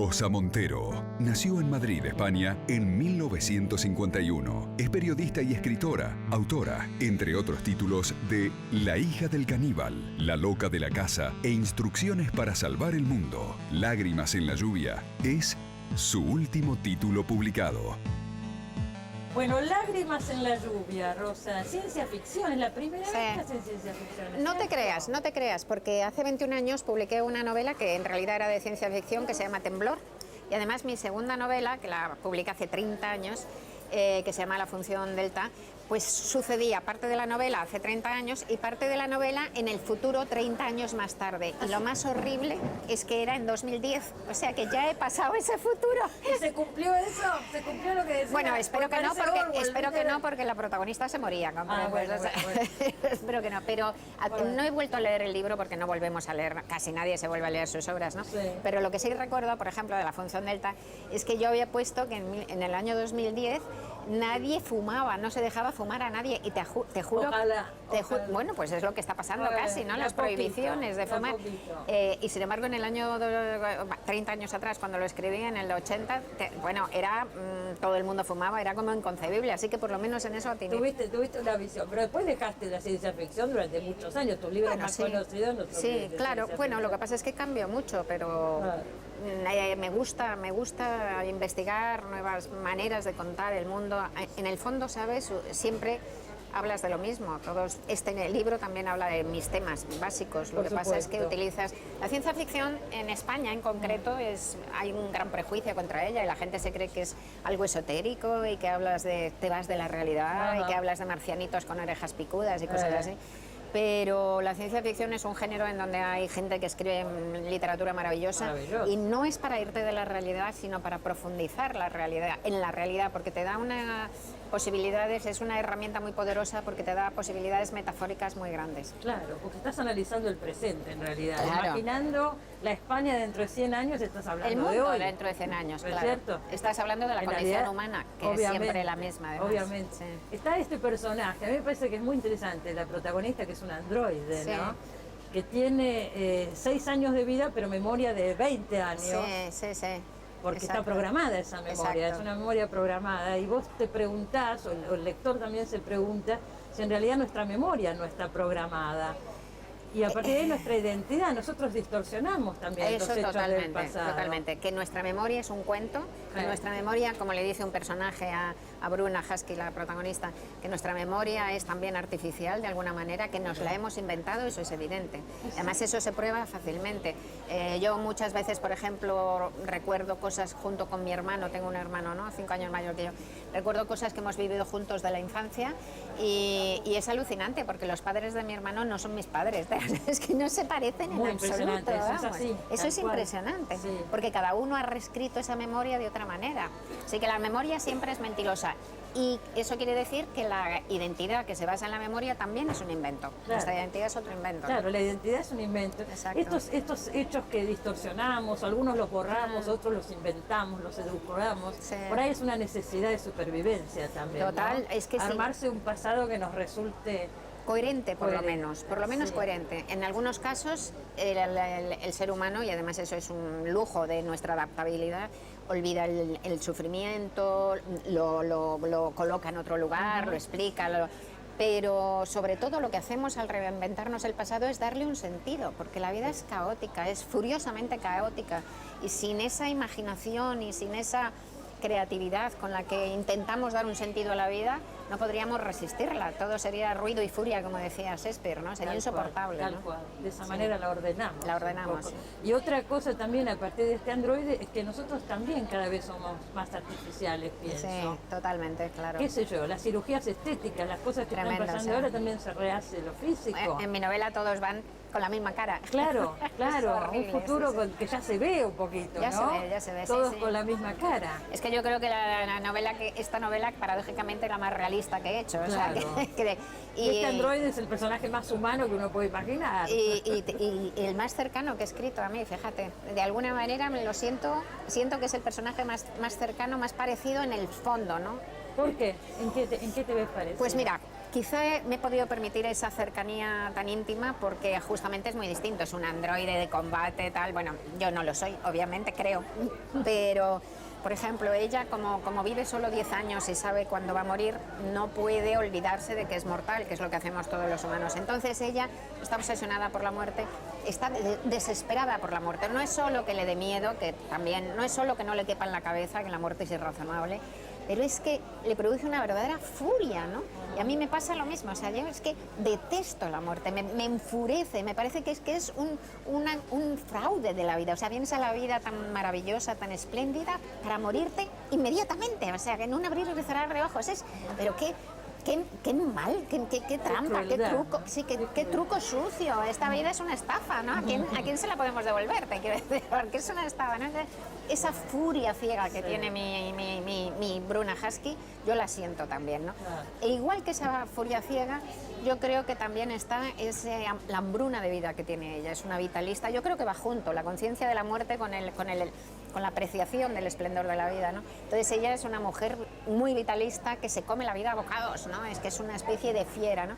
Rosa Montero nació en Madrid, España, en 1951. Es periodista y escritora, autora, entre otros títulos, de La hija del caníbal, La loca de la casa e Instrucciones para salvar el mundo. Lágrimas en la lluvia es su último título publicado. Bueno, Lágrimas en la lluvia, Rosa. Ciencia ficción, es la primera vez que hacen ciencia ficción. No te creas, porque hace 21 años publiqué una novela que en realidad era de ciencia ficción, que se llama Temblor. Y además mi segunda novela, que la publiqué hace 30 años, que se llama La función delta, pues sucedía parte de la novela hace 30 años y parte de la novela en el futuro 30 años más tarde. Y lo más horrible es que era en 2010, o sea que ya he pasado ese futuro. ¿Y se cumplió eso? ¿Se cumplió lo que decía? Bueno, espero que no, porque la protagonista se moría. Bueno. Espero que no, pero no he vuelto a leer el libro porque no volvemos a leer, casi nadie se vuelve a leer sus obras, ¿no? Sí. Pero lo que sí recuerdo, por ejemplo, de La función delta, es que yo había puesto que en el año 2010 nadie fumaba, no se dejaba fumar a nadie, y te juro, ojalá. Bueno, pues es lo que está pasando casi, ¿no? Las prohibiciones de fumar. Y sin embargo, en el año 30 años atrás, cuando lo escribí, en el 80, era todo el mundo fumaba, era como inconcebible, así que por lo menos en eso atiné. Tuviste una visión, pero después dejaste la ciencia ficción durante muchos años, tus libros más conocidos no son Sí, claro, bueno, lo que pasa es que cambió mucho, pero me gusta investigar nuevas maneras de contar el mundo. En el fondo, ¿sabes? Siempre hablas de lo mismo. Este libro también habla de mis temas básicos. Lo que pasa es que utilizas la ciencia ficción en España, en concreto, hay un gran prejuicio contra ella y la gente se cree que es algo esotérico y que te vas de la realidad y que hablas de marcianitos con orejas picudas y cosas así. Pero la ciencia ficción es un género en donde hay gente que escribe literatura maravillosa y no es para irte de la realidad, sino para profundizar en la realidad, porque te da posibilidades, es una herramienta muy poderosa porque te da posibilidades metafóricas muy grandes. Claro, porque estás analizando el presente en realidad, claro. Imaginando la España dentro de 100 años, estás hablando el mundo de hoy. Dentro de 100 años, ¿No es claro. cierto? Estás hablando de la condición humana, que es siempre la misma. Además. Obviamente. Sí. Está este personaje, a mí me parece que es muy interesante, la protagonista, que es un androide, ¿no? Que tiene 6 años de vida, pero memoria de 20 años. Sí. Porque está programada esa memoria, es una memoria programada, y vos te preguntás, o el lector también se pregunta, si en realidad nuestra memoria no está programada. Y a partir de nuestra identidad, nosotros distorsionamos también los hechos del pasado. Totalmente, que nuestra memoria es un cuento, que nuestra memoria, como le dice un personaje a Bruna Husky, la protagonista, que nuestra memoria es también artificial de alguna manera, que nos la hemos inventado, eso es evidente. Además, eso se prueba fácilmente. Yo muchas veces, por ejemplo, recuerdo cosas junto con mi hermano, tengo un hermano, ¿no? 5 años mayor que yo, recuerdo cosas que hemos vivido juntos de la infancia y es alucinante porque los padres de mi hermano no son mis padres, es que no se parecen en absoluto. Eso es impresionante, porque cada uno ha reescrito esa memoria de otra manera. Así que la memoria siempre es mentirosa. Y eso quiere decir que la identidad que se basa en la memoria también es un invento. Claro. Nuestra identidad es otro invento. Claro, la identidad es un invento. Exacto. Estos hechos que distorsionamos, algunos los borramos, otros los inventamos, los edulcoramos. Sí. Por ahí es una necesidad de supervivencia también. Total, ¿no? es que armarse un pasado que nos resulte coherente, por lo menos coherente. En algunos casos el ser humano, y además eso es un lujo de nuestra adaptabilidad, olvida el sufrimiento, lo coloca en otro lugar, lo explica, pero sobre todo lo que hacemos al reinventarnos el pasado es darle un sentido, porque la vida es caótica, es furiosamente caótica, y sin esa imaginación y sin esa creatividad con la que intentamos dar un sentido a la vida, no podríamos resistirla. Todo sería ruido y furia, como decía Shakespeare, ¿no? Sería insoportable. Tal cual. De esa manera la ordenamos. La ordenamos. Y otra cosa también, a partir de este androide, es que nosotros también cada vez somos más artificiales, pienso. Sí, totalmente, claro. ¿Qué sé yo? Las cirugías estéticas, las cosas que están pasando ahora, también se rehace lo físico. En mi novela todos van con la misma cara. Claro, un futuro que ya se ve un poquito, ya ¿no? Ya se ve, todos con la misma cara. Es que yo creo que esta novela paradójicamente es la más realista que he hecho. Claro. O sea, este androide es el personaje más humano que uno puede imaginar. Y el más cercano que he escrito a mí, fíjate. De alguna manera me lo siento que es el personaje más cercano, más parecido en el fondo, ¿no? ¿Por qué? ¿En qué te ves parecido? Pues mira, quizá me he podido permitir esa cercanía tan íntima porque justamente es muy distinto, es un androide de combate, tal, bueno, yo no lo soy, obviamente, creo, pero, por ejemplo, ella como vive solo 10 años y sabe cuándo va a morir, no puede olvidarse de que es mortal, que es lo que hacemos todos los humanos. Entonces ella está obsesionada por la muerte, está desesperada por la muerte. No es solo que le dé miedo, que también, no es solo que no le quepa en la cabeza, que la muerte es irrazonable, pero es que le produce una verdadera furia, ¿no? Y a mí me pasa lo mismo, o sea, yo es que detesto la muerte, me enfurece, me parece que es un fraude de la vida, o sea, vienes a la vida tan maravillosa, tan espléndida, para morirte inmediatamente, o sea, que en un abrir y cerrar de ojos pero qué mal, qué trampa, qué truco, sí, qué truco sucio. Esta vida es una estafa, ¿no? ¿A quién se la podemos devolver? Te quiero decir, porque es una estafa, ¿no? Esa furia ciega que tiene mi Bruna Husky, yo la siento también, ¿no? E igual que esa furia ciega, yo creo que también está la hambruna de vida que tiene ella. Es una vitalista. Yo creo que va junto la conciencia de la muerte con la apreciación del esplendor de la vida, ¿no? Entonces ella es una mujer muy vitalista que se come la vida a bocados, ¿no? Es que es una especie de fiera, ¿no?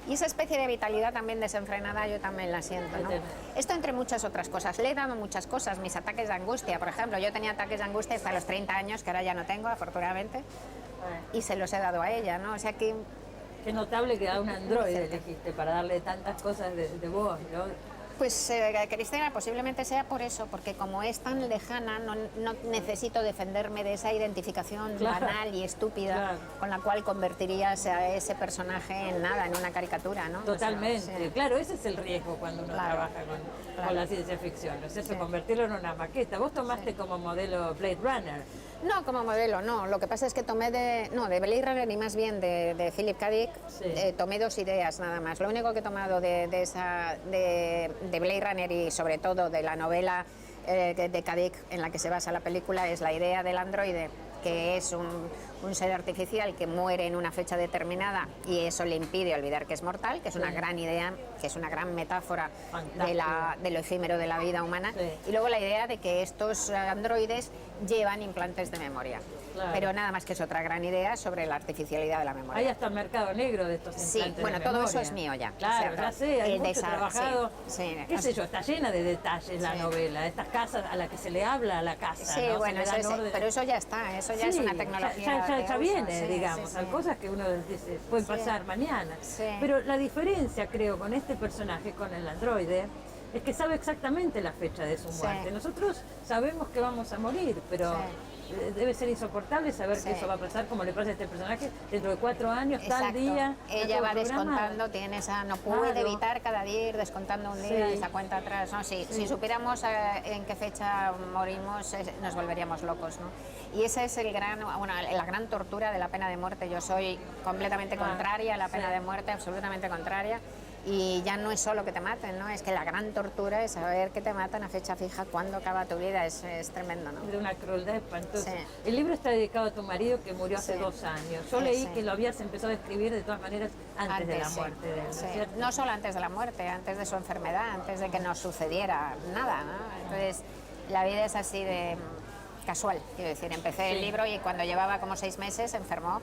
Y esa especie de vitalidad también desenfrenada yo también la siento, ¿no? Esto entre muchas otras cosas. Le he dado muchas cosas, mis ataques de angustia, por ejemplo. Yo tenía ataques de angustia hasta los 30 años, que ahora ya no tengo, afortunadamente, y se los he dado a ella, ¿no? O sea que... Qué notable que a un androide elegiste para darle tantas cosas de vos, ¿no? Pues Cristina, posiblemente sea por eso, porque como es tan lejana, no necesito defenderme de esa identificación banal y estúpida con la cual convertirías a ese personaje en nada, en una caricatura, ¿no? Totalmente, O sea, sí. claro, ese es el riesgo cuando uno trabaja con la ciencia ficción, es eso, convertirlo en una maqueta. Vos tomaste como modelo Blade Runner. No, como modelo, no. Lo que pasa es que tomé de Blade Runner y más bien de Philip K. Dick, tomé 2 ideas nada más. Lo único que he tomado de Blade Runner y sobre todo de la novela de K. Dick en la que se basa la película es la idea del androide, que es un ser artificial que muere en una fecha determinada y eso le impide olvidar que es mortal, que es una gran idea, que es una gran metáfora de lo efímero de la vida humana. Y luego la idea de que estos androides llevan implantes de memoria. Pero nada más que es otra gran idea sobre la artificialidad de la memoria. Hay hasta el mercado negro de estos implantes de bueno, todo eso es mío ya. Claro, ya sé, hay mucho trabajado. ¿Qué sé yo? Está llena de detalles la novela, estas casas a las que se le habla a la casa. Sí, ¿no? Bueno, pero eso ya está, eso ya es una tecnología. Ya viene, digamos, hay cosas que uno dice, pueden pasar mañana. Pero la diferencia, creo, con este personaje, con el androide, es que sabe exactamente la fecha de su muerte. Nosotros sabemos que vamos a morir, pero debe ser insoportable saber que eso va a pasar, como le pasa a este personaje, dentro de 4 años, tal día. Ella va descontando, no puede evitar cada día ir descontando un día esa cuenta atrás. ¿No? Si supiéramos en qué fecha morimos, nos volveríamos locos, ¿no? Y esa es la gran tortura de la pena de muerte. Yo soy completamente contraria a la pena de muerte, absolutamente contraria. Y ya no es solo que te maten, ¿no? Es que la gran tortura es saber que te matan a fecha fija, cuándo acaba tu vida, es tremendo, ¿no? De una crueldad espantosa. El libro está dedicado a tu marido que murió hace 2 años. Yo leí que lo habías empezado a escribir de todas maneras antes de la muerte de él, ¿no? No solo antes de la muerte, antes de su enfermedad, antes de que nos sucediera nada, ¿no? Entonces, la vida es así de casual, quiero decir. Empecé el libro y cuando llevaba como 6 meses se enfermó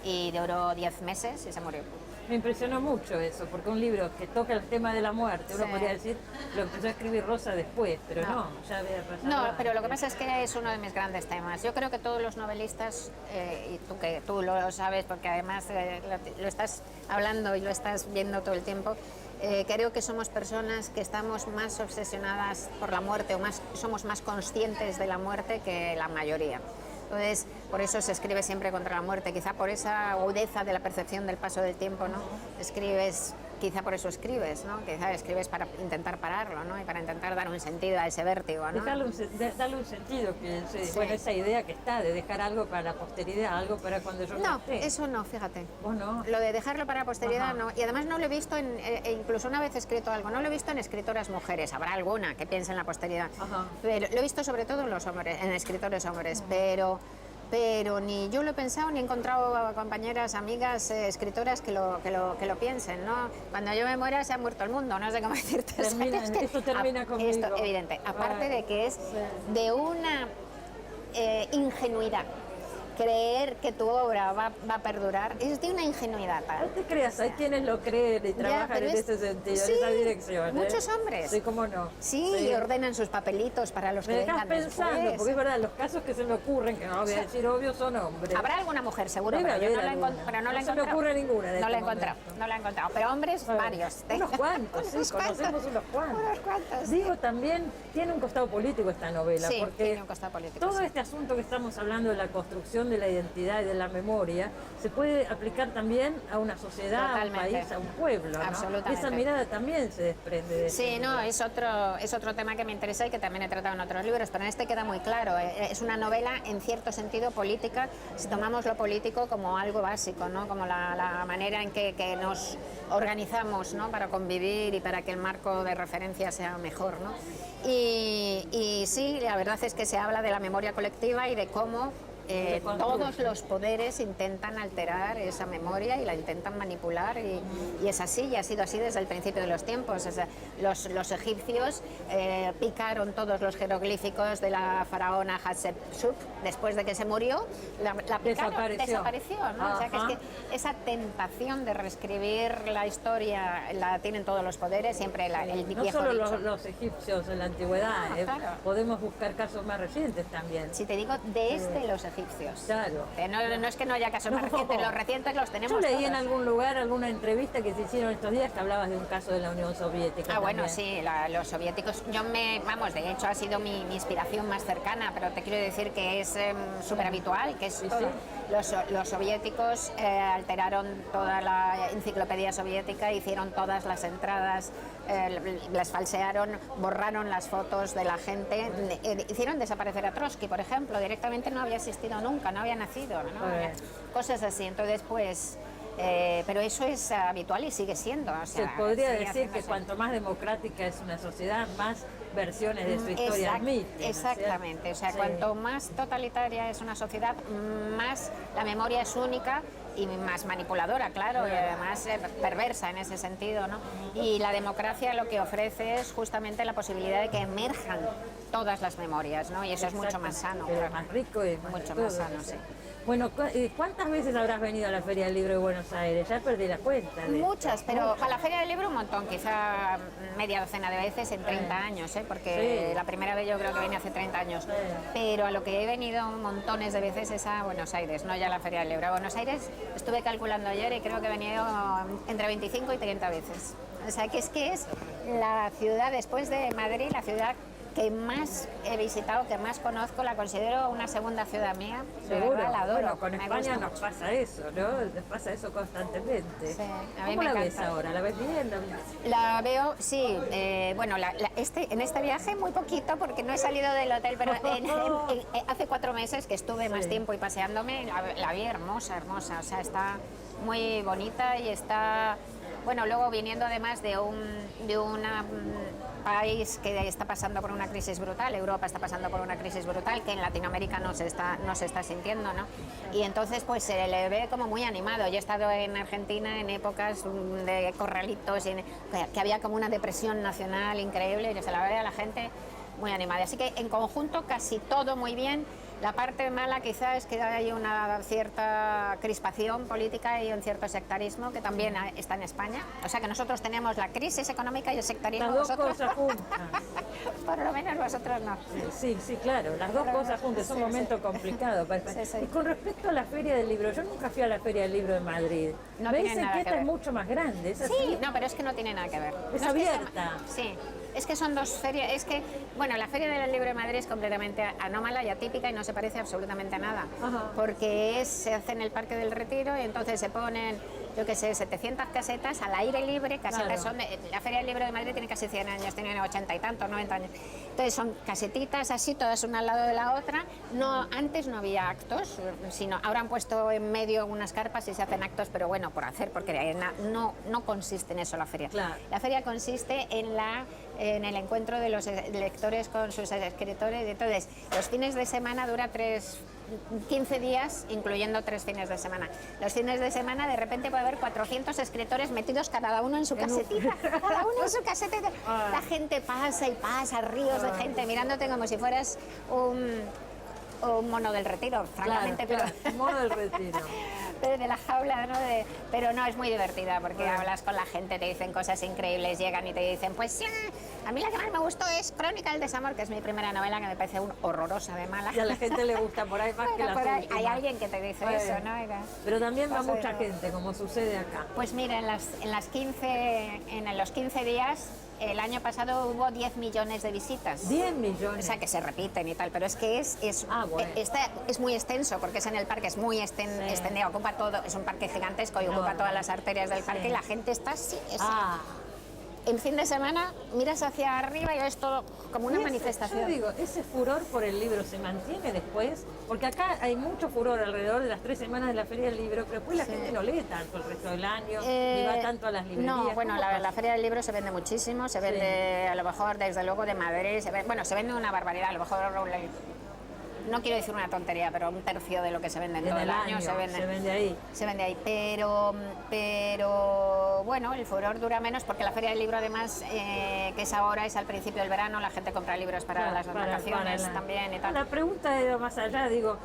y duró 10 meses y se murió. Me impresionó mucho eso, porque un libro que toca el tema de la muerte, uno podría decir, lo empezó a escribir Rosa después, pero no ya había pasado. No, pero lo que pasa es que es uno de mis grandes temas. Yo creo que todos los novelistas, y tú lo sabes porque además lo estás hablando y lo estás viendo todo el tiempo, creo que somos personas que estamos más obsesionadas por la muerte o somos más conscientes de la muerte que la mayoría. Entonces, por eso se escribe siempre contra la muerte, quizá por esa agudeza de la percepción del paso del tiempo, ¿no? Quizá por eso escribes, ¿no? Quizá escribes para intentar pararlo, ¿no? Y para intentar dar un sentido a ese vértigo, ¿no? Darle un sentido, bueno, esa idea que está de dejar algo para la posteridad, algo para cuando yo no esté. Eso no, fíjate. ¿O no? Lo de dejarlo para la posteridad no. Y además no lo he visto incluso una vez he escrito algo, no lo he visto en escritoras mujeres, habrá alguna que piense en la posteridad. Pero lo he visto sobre todo en los hombres, en escritores hombres, pero ni yo lo he pensado ni he encontrado compañeras, amigas, escritoras que lo piensen, ¿no? Cuando yo me muera se ha muerto el mundo, no sé cómo decirte. Esto termina conmigo. Esto, evidente. Aparte de que es de una ingenuidad creer que tu obra va a perdurar es de una ingenuidad tal. No te creas, hay quienes lo creen y trabajan en ese sentido, sí, en esa dirección. Muchos hombres. Sí, cómo no. Sí, y ordenan sus papelitos para los que Me dejas vengan pensando, después. porque es verdad, los casos que se me ocurren, que no voy a decir obvio, son hombres. Habrá alguna mujer, seguro, Debe pero yo no haber la alguna. encontrado. No, No se me ocurre ninguna de No la he este encontrado, momento. no la he encontrado. Pero hombres, varios. Unos cuantos, sí, Unos cuantos. conocemos unos cuantos. Unos cuantos. Digo, también tiene un costado político esta novela, Sí, porque tiene un costado político, todo sí. este asunto que estamos hablando de la construcción de la identidad y de la memoria se puede aplicar también a una sociedad, Totalmente. a un país, a un pueblo, ¿no? Absolutamente. Y esa mirada también se desprende de Sí, eso. no, es otro tema que me interesa y que también he tratado en otros libros, pero en este queda muy claro. Es una novela en cierto sentido política, si tomamos lo político como algo básico, ¿no? Como la manera en que nos organizamos, ¿no? Para convivir y para que el marco de referencia sea mejor, ¿no? Y sí, la verdad es que se habla de la memoria colectiva y de cómo todos los poderes intentan alterar esa memoria y la intentan manipular y es así, y ha sido así desde el principio de los tiempos. O sea, los egipcios picaron todos los jeroglíficos de la faraona Hatshepsut después de que se murió, la picaron, desapareció, ¿no? O sea, que es que esa tentación de reescribir la historia la tienen todos los poderes, siempre el No viejo solo dicho. los egipcios en la antigüedad, Claro. podemos buscar casos más recientes también. Si te digo, desde los egipcios. Claro. No es que no haya casos más recientes, los recientes los tenemos Yo leí todos. en algún lugar, alguna entrevista que se hicieron estos días que hablabas de un caso de la Unión Soviética. Ah, bueno, también. sí, los soviéticos, de hecho ha sido mi inspiración más cercana, pero te quiero decir que es súper habitual, que es Sí, todo. sí. Los soviéticos alteraron toda la enciclopedia soviética, hicieron todas las entradas, las falsearon, borraron las fotos de la gente, hicieron desaparecer a Trotsky, por ejemplo, directamente no había existido nunca, no había nacido, ¿no? Cosas así, entonces pues... pero eso es habitual y sigue siendo. O sea, Se podría sigue decir que haciéndose. cuanto más democrática es una sociedad, más versiones de su historia admite. ¿no es Exactamente, o sea, Sí. cuanto más totalitaria es una sociedad, más la memoria es única y más manipuladora, claro, y además perversa en ese sentido, ¿no? Y la democracia lo que ofrece es justamente la posibilidad de que emerjan todas las memorias, ¿no? Y eso es mucho más sano. Pero claro. más rico y más Mucho todo, más sano, sí. Bueno, ¿cuántas veces habrás venido a la Feria del Libro de Buenos Aires? Ya perdí la cuenta. Muchas, pero a la Feria del Libro un montón, quizá media docena de veces en 30 años, porque Sí. la primera vez yo creo que vine hace 30 años. Pero a lo que he venido montones de veces es a Buenos Aires, no ya a la Feria del Libro. A Buenos Aires estuve calculando ayer y creo que he venido entre 25 y 30 veces. O sea, que es la ciudad, después de Madrid, la ciudad que más he visitado, que más conozco, la considero una segunda ciudad mía. De Seguro. verdad, la adoro. Bueno, con me España gusta nos mucho. pasa eso, ¿no? Nos pasa eso constantemente. Sí, a mí ¿Cómo me la ves encanta. ahora? ¿La ves bien? La veo, sí, bueno, en este viaje muy poquito porque no he salido del hotel, pero hace 4 meses que estuve más tiempo y paseándome, la vi hermosa, hermosa, o sea, está muy bonita y está, bueno, luego viniendo además de un país que está pasando por una crisis brutal, Europa está pasando por una crisis brutal que en Latinoamérica no se está sintiendo, ¿no? Y entonces pues se le ve como muy animado. Yo he estado en Argentina en épocas de corralitos, que había como una depresión nacional increíble y se la ve a la gente muy animada. Así que en conjunto casi todo muy bien. La parte mala quizá es que hay una cierta crispación política y un cierto sectarismo que también está en España. O sea que nosotros tenemos la crisis económica y el sectarismo. Las dos vosotros cosas juntas. por lo menos vosotros no. Sí, claro, las dos cosas juntas, es un momento complicado para España. Sí, sí. Y con respecto a la Feria del Libro, yo nunca fui a la Feria del Libro de Madrid. No Me tiene dicen nada que que esta es ver. mucho más grande, ¿es así? Sí, no, pero es que no tiene nada que ver. Es No que sea- abierta. sí, es que son dos ferias. Es que, bueno, la Feria del Libro de Madrid es completamente anómala y atípica y no se parece absolutamente a nada. Ajá. Porque se hace en el Parque del Retiro y entonces se ponen, yo qué sé, 700 casetas al aire libre. Casetas Claro. la Feria del Libro de Madrid tiene casi 100 años, tiene 80 y tantos, 90 años. Entonces son casetitas así, todas una al lado de la otra. No, antes no había actos, sino ahora han puesto en medio unas carpas y se hacen actos, pero bueno, por hacer, porque no consiste en eso la feria. Claro. La feria consiste en el encuentro de los lectores con sus escritores. Entonces, los fines de semana dura 15 días, incluyendo 3 fines de semana. Los fines de semana, de repente puede haber 400 escritores metidos cada uno en su casetita, cada uno en su casetita. La gente pasa y pasa, ríos de gente mirándote como si fueras o un mono del retiro, francamente, Claro, mono del retiro. pero de la jaula, ¿no? Pero no, es muy divertida porque Bueno. hablas con la gente, te dicen cosas increíbles, llegan y te dicen, pues sí, a mí la que más me gustó es Crónica del desamor, que es mi primera novela, que me parece horrorosa de mala. Y a la gente le gusta por ahí más que Bueno, las por ahí últimas. hay alguien que te dice Bueno. eso, ¿no? Pero también va Pasa de mucha todo. gente, como sucede acá. Pues mira, en los 15 días, el año pasado hubo 10 millones de visitas. 10 O millones. sea, que se repiten y tal, pero es que Bueno. es muy extenso, porque es en el parque, es muy extendido, ocupa todo, es un parque gigantesco y ocupa todas las arterias del parque y la gente está así. En fin de semana miras hacia arriba y ves todo como una Y manifestación. Yo digo, ese furor por el libro se mantiene después, porque acá hay mucho furor alrededor de las 3 semanas de la Feria del Libro, pero después la gente no lee tanto el resto del año, ni va tanto a las librerías. No, bueno, ¿Cómo pasa? la Feria del Libro se vende muchísimo, se vende a lo mejor desde luego de Madrid, se vende una barbaridad, a lo mejor no quiero decir una tontería, pero un tercio de lo que se vende en todo el año se vende ahí. Se vende ahí, pero bueno, el furor dura menos porque la Feria del Libro además, que es ahora, es al principio del verano, la gente compra libros para las vacaciones también y tal. La pregunta era más allá, digo,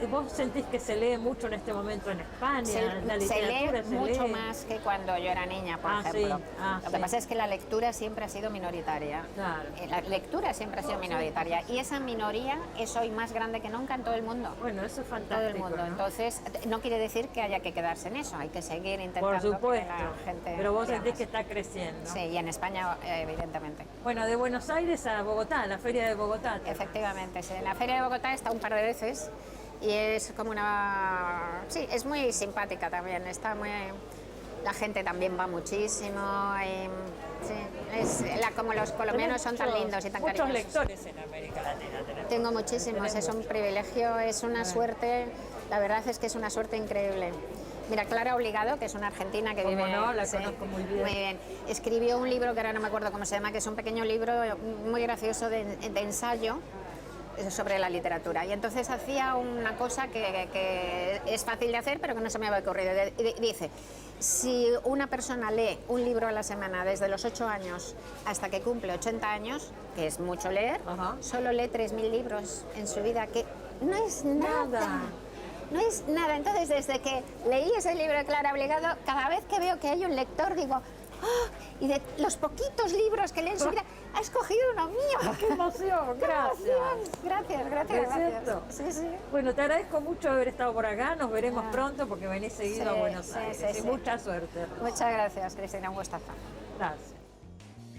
¿vos sentís que se lee mucho en este momento en España? La Se literatura lee mucho más que cuando yo era niña, por ejemplo. Lo que pasa es que la lectura siempre ha sido minoritaria. Claro. La lectura siempre ha sido minoritaria y esa minoría es hoy más grande que nunca en todo el mundo. Bueno, eso es fantástico. Todo el mundo. ¿no? Entonces, no quiere decir que haya que quedarse en eso, hay que seguir intentando Por supuesto, que la gente pero vos lea sentís más. que está creciendo. Sí, y en España, evidentemente. Bueno, de Buenos Aires a Bogotá, la Feria de Bogotá. Efectivamente, sí. En la Feria de Bogotá he estado un par de veces y es como una... Sí, es muy simpática también, está muy... La gente también va muchísimo y... Sí, como los colombianos son tan lindos y tan muchos cariñosos. lectores en América Latina. Tengo muchísimos, es un privilegio, es una suerte, la verdad es que es una suerte increíble. Mira, Clara Obligado, que es una argentina que ¿Cómo vive... no? La conozco muy bien. Muy bien. Escribió un libro que ahora no me acuerdo cómo se llama, que es un pequeño libro muy gracioso de ensayo sobre la literatura. Y entonces hacía una cosa que es fácil de hacer, pero que no se me había ocurrido. Dice, si una persona lee un libro a la semana desde los 8 años hasta que cumple 80 años, que es mucho leer, solo lee 3.000 libros en su vida, que no es nada. No es nada. Entonces, desde que leí ese libro de Clara Obligado, cada vez que veo que hay un lector, digo, ¡oh! Y de los poquitos libros que lee en su vida, ha escogido uno mío. ¡Qué emoción! Gracias. Gracias. cierto? Sí, sí. Bueno, te agradezco mucho haber estado por acá. Nos veremos pronto porque venís seguido a Buenos Aires. Sí. Mucha suerte. Muchas gracias, Cristina, un gustazo. Gracias.